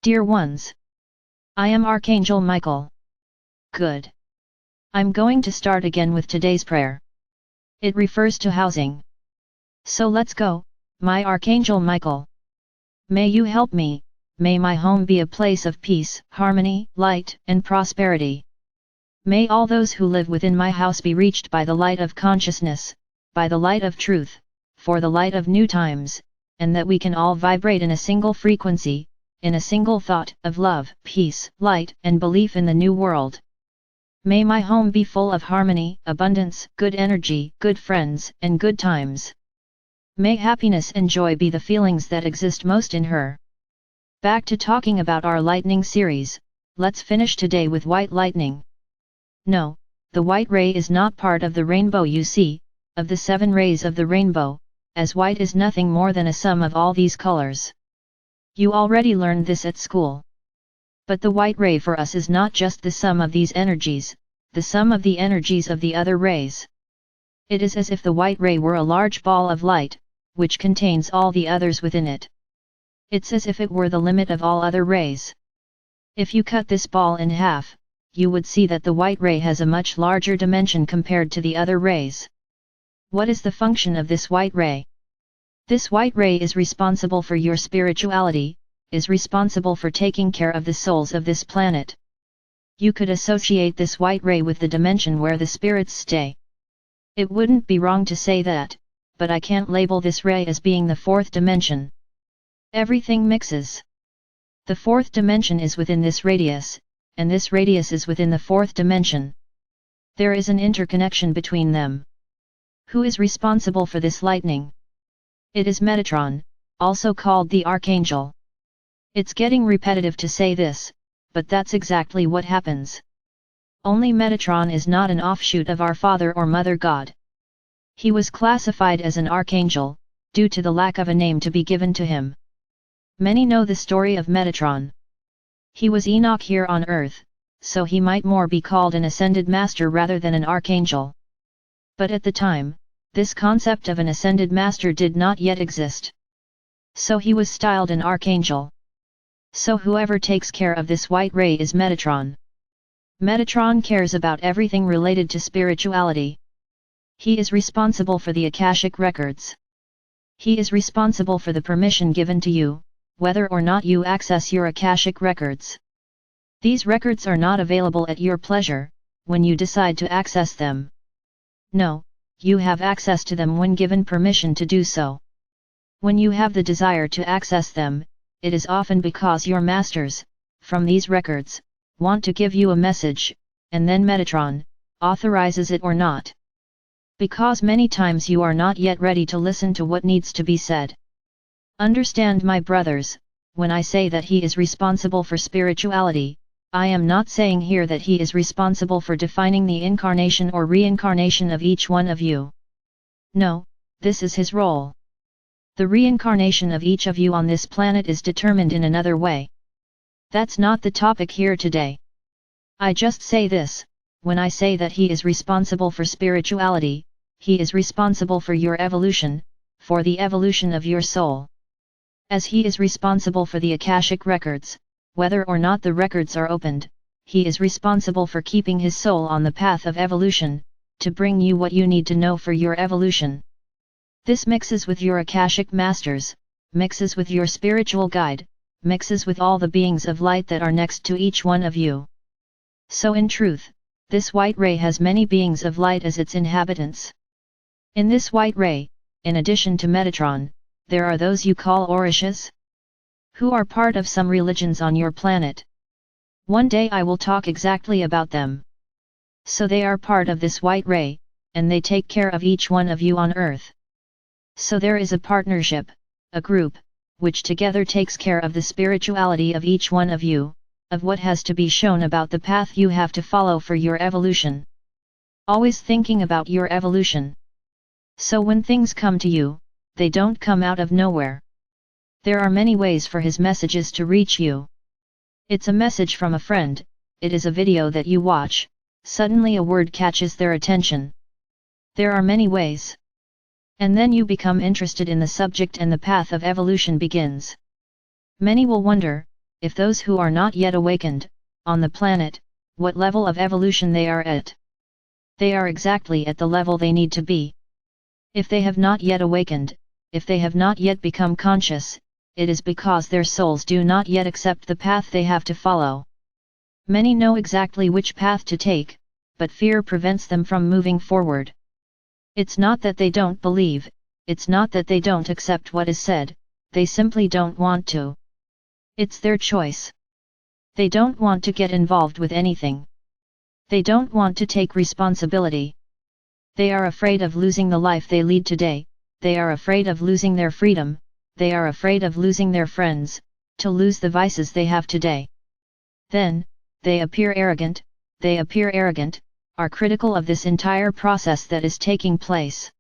Dear ones, I am Archangel Michael. Good. I'm going to start again with today's prayer. It refers to housing. So let's go, my Archangel Michael. May you help me, may my home be a place of peace, harmony, light, and prosperity. May all those who live within my house be reached by the light of consciousness, by the light of truth, for the light of new times, and that we can all vibrate in a single frequency, in a single thought of love, peace, light, and belief in the new world. May my home be full of harmony, abundance, good energy, good friends, and good times. May happiness and joy be the feelings that exist most in her. Back to talking about our lightning series, let's finish today with white lightning. No, the white ray is not part of the rainbow you see, of the 7 rays of the rainbow, as white is nothing more than a sum of all these colors. You already learned this at school. But the white ray for us is not just the sum of these energies, the sum of the energies of the other rays. It is as if the white ray were a large ball of light, which contains all the others within it. It's as if it were the limit of all other rays. If you cut this ball in half, you would see that the white ray has a much larger dimension compared to the other rays. What is the function of this white ray? This white ray is responsible for your spirituality, is responsible for taking care of the souls of this planet. You could associate this white ray with the dimension where the spirits stay. It wouldn't be wrong to say that, but I can't label this ray as being the 4th dimension. Everything mixes. The 4th dimension is within this radius, and this radius is within the 4th dimension. There is an interconnection between them. Who is responsible for this lightning? It is Metatron, also called the Archangel. It's getting repetitive to say this, but that's exactly what happens. Only Metatron is not an offshoot of our Father or Mother God. He was classified as an archangel, due to the lack of a name to be given to him. Many know the story of Metatron. He was Enoch here on earth, so he might more be called an ascended master rather than an archangel. But at the time, this concept of an ascended master did not yet exist. So he was styled an archangel. So whoever takes care of this white ray is Metatron. Metatron cares about everything related to spirituality. He is responsible for the Akashic records. He is responsible for the permission given to you, whether or not you access your Akashic records. These records are not available at your pleasure, when you decide to access them. No, you have access to them when given permission to do so. When you have the desire to access them, it is often because your masters, from these records, want to give you a message, and then Metatron authorizes it or not. Because many times you are not yet ready to listen to what needs to be said. Understand, my brothers, when I say that he is responsible for spirituality, I am not saying here that he is responsible for defining the incarnation or reincarnation of each one of you. No, this is his role. The reincarnation of each of you on this planet is determined in another way. That's not the topic here today. I just say this, when I say that he is responsible for spirituality, he is responsible for your evolution, for the evolution of your soul. As he is responsible for the Akashic records, whether or not the records are opened, he is responsible for keeping his soul on the path of evolution, to bring you what you need to know for your evolution. This mixes with your Akashic masters, mixes with your spiritual guide, mixes with all the beings of light that are next to each one of you. So in truth, this white ray has many beings of light as its inhabitants. In this white ray, in addition to Metatron, there are those you call Orishas, who are part of some religions on your planet. One day I will talk exactly about them. So they are part of this white ray, and they take care of each one of you on earth. So there is a partnership, a group, which together takes care of the spirituality of each one of you, of what has to be shown about the path you have to follow for your evolution. Always thinking about your evolution. So when things come to you, they don't come out of nowhere. There are many ways for his messages to reach you. It's a message from a friend, it is a video that you watch, suddenly a word catches their attention. There are many ways. And then you become interested in the subject and the path of evolution begins. Many will wonder, if those who are not yet awakened, on the planet, what level of evolution they are at. They are exactly at the level they need to be. If they have not yet awakened, if they have not yet become conscious, it is because their souls do not yet accept the path they have to follow. Many know exactly which path to take, but fear prevents them from moving forward. It's not that they don't believe, it's not that they don't accept what is said, they simply don't want to. It's their choice. They don't want to get involved with anything. They don't want to take responsibility. They are afraid of losing the life they lead today, they are afraid of losing their freedom, they are afraid of losing their friends, to lose the vices they have today. Then, they appear arrogant, are critical of this entire process that is taking place.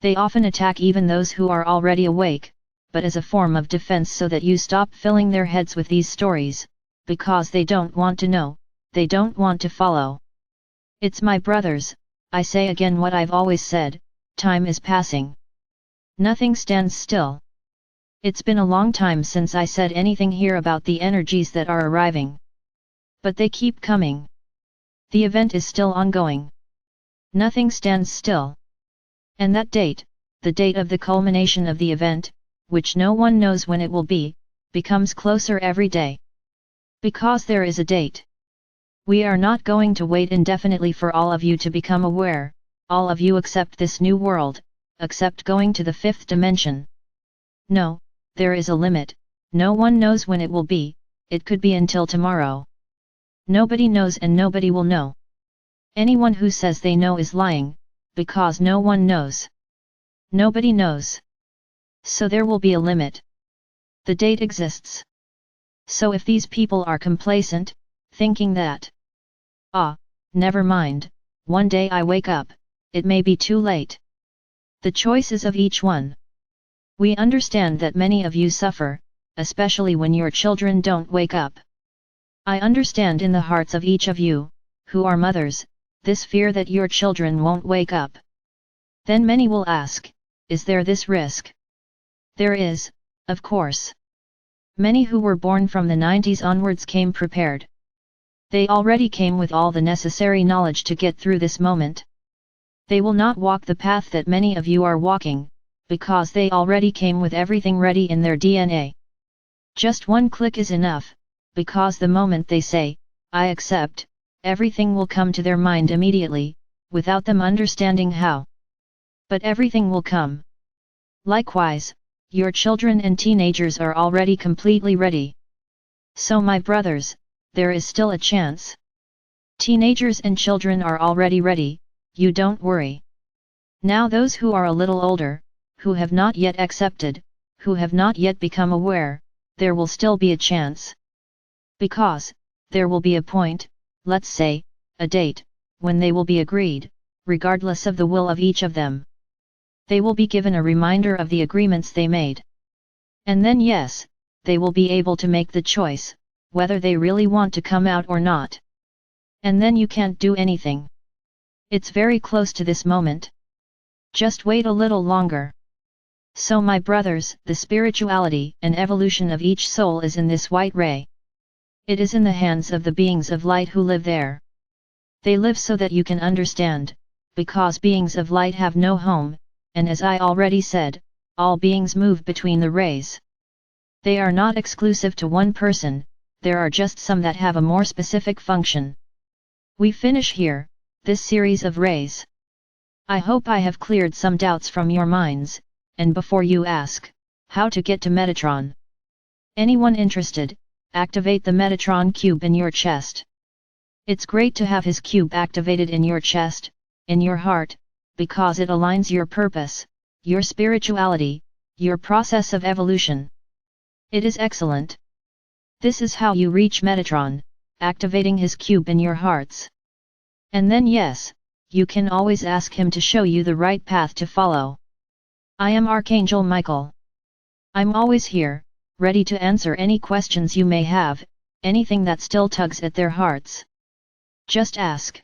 They often attack even those who are already awake, but as a form of defense so that you stop filling their heads with these stories, because they don't want to know, they don't want to follow. It's my brothers, I say again what I've always said, time is passing. Nothing stands still. It's been a long time since I said anything here about the energies that are arriving. But they keep coming. The event is still ongoing. Nothing stands still. And that date, the date of the culmination of the event, which no one knows when it will be, becomes closer every day. Because there is a date. We are not going to wait indefinitely for all of you to become aware, all of you accept this new world, accept going to the fifth dimension. No, there is a limit, no one knows when it will be, it could be until tomorrow. Nobody knows and nobody will know. Anyone who says they know is lying, because no one knows. Nobody knows. So there will be a limit. The date exists. So if these people are complacent, thinking that, never mind, one day I wake up, it may be too late. The choice is of each one. We understand that many of you suffer, especially when your children don't wake up. I understand in the hearts of each of you, who are mothers, this fear that your children won't wake up. Then many will ask, is there this risk? There is, of course. Many who were born from the 90s onwards came prepared. They already came with all the necessary knowledge to get through this moment. They will not walk the path that many of you are walking, because they already came with everything ready in their DNA. Just one click is enough, because the moment they say, I accept, everything will come to their mind immediately, without them understanding how. But everything will come. Likewise, your children and teenagers are already completely ready. So my brothers, there is still a chance. Teenagers and children are already ready, you don't worry. Now those who are a little older, who have not yet accepted, who have not yet become aware, there will still be a chance. Because, there will be a point, let's say, a date, when they will be agreed, regardless of the will of each of them. They will be given a reminder of the agreements they made. And then yes, they will be able to make the choice, whether they really want to come out or not. And then you can't do anything. It's very close to this moment. Just wait a little longer. So my brothers, the spirituality and evolution of each soul is in this white ray. It is in the hands of the beings of light who live there. They live so that you can understand, because beings of light have no home, and as I already said, all beings move between the rays. They are not exclusive to one person, there are just some that have a more specific function. We finish here, this series of rays. I hope I have cleared some doubts from your minds, and before you ask, how to get to Metatron? Anyone interested, activate the Metatron cube in your chest. It's great to have his cube activated in your chest, in your heart, because it aligns your purpose, your spirituality, your process of evolution. It is excellent. This is how you reach Metatron, activating his cube in your hearts. And then yes, you can always ask him to show you the right path to follow. I am Archangel Michael. I'm always here, ready to answer any questions you may have, anything that still tugs at their hearts. Just ask.